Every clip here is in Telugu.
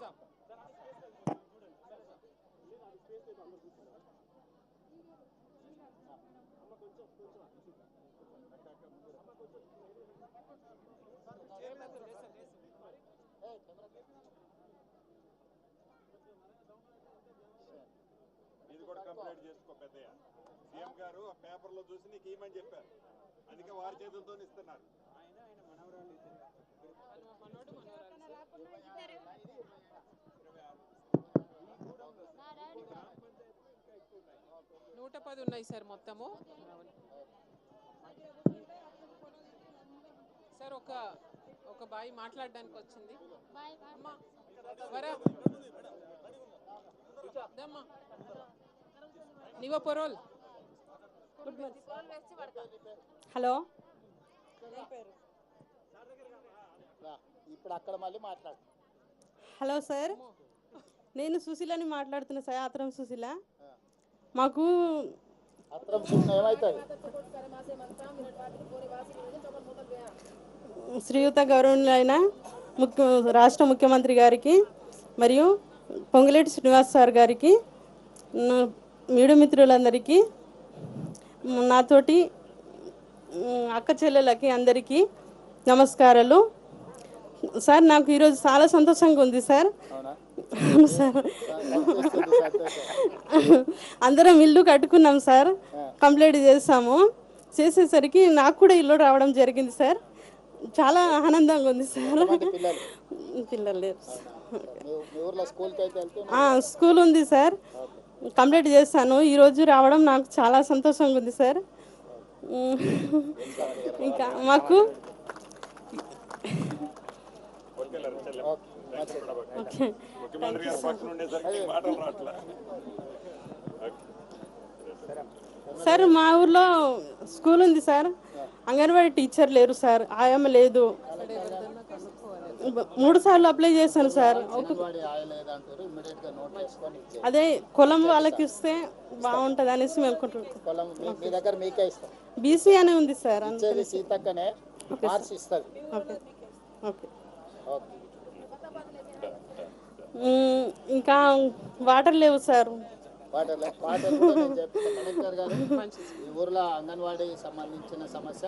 ఇది కూడా కంప్లీట్ చేసుకో పెద్దయ్య. సీఎం గారు ఆ పేపర్లో చూసి నీకు ఏమని చెప్పారు, అందుకే వారి చేతులతో ఇస్తున్నారు. నూట 10 ఉన్నాయి సార్ మొత్తము. సార్ ఒక బాయ్ మాట్లాడడానికి వచ్చింది. హలో, ఇప్పుడు అక్కడ మళ్ళీ మాట్లాడు. హలో సార్, నేను సుశీలని మాట్లాడుతున్నా సార్. ఆత్రం సుశీల. మాకు శ్రీయుత గౌరవనీయులైన రాష్ట్ర ముఖ్యమంత్రి గారికి మరియు పొంగులేటి శ్రీనివాస్ సార్ గారికి, మీడియా మిత్రులందరికీ, నాతోటి అక్క చెల్లెలకి అందరికీ నమస్కారాలు. సార్ నాకు ఈరోజు చాలా సంతోషంగా ఉంది సార్. సార్ అందరం ఇల్లు కట్టుకున్నాం సార్, కంప్లీట్ చేసాము. చేసేసరికి నాకు కూడా ఇల్లు రావడం జరిగింది సార్. చాలా ఆనందంగా ఉంది సార్. పిల్లలు లేరు, స్కూల్ ఉంది సార్, కంప్లీట్ చేస్తాను. ఈరోజు రావడం నాకు చాలా సంతోషంగా ఉంది సార్. ఇంకా మాకు సార్ మా ఊర్లో స్కూల్ ఉంది సార్, అంగన్వాడీ టీచర్ లేరు సార్, ఆయమ్మ లేదు. 3 సార్లు అప్లై చేశాను సార్. అదే కులం వాళ్ళకి ఇస్తే బాగుంటుంది అనేసి మేము అనుకుంటున్నాం. బీసీ అనే ఉంది సార్. ఇంకా వాటర్ లేవు సార్. ఈ ఊర్లో అంగన్వాడీ సంబంధించిన సమస్య,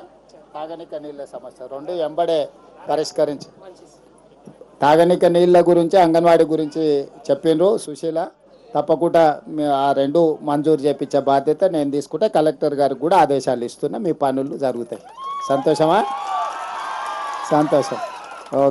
తాగనిక నీళ్ళ సమస్య రెండు ఎంబడే పరిష్కరించి, తాగనిక నీళ్ళ గురించి అంగన్వాడీ గురించి చెప్పిండ్రు సుశీల. తప్పకుండా ఆ 2 మంజూరు చేయించే బాధ్యత నేను తీసుకుంటే కలెక్టర్ గారికి కూడా ఆదేశాలు ఇస్తున్నా. మీ పనులు జరుగుతాయి. సంతోషమా? సంతోషం.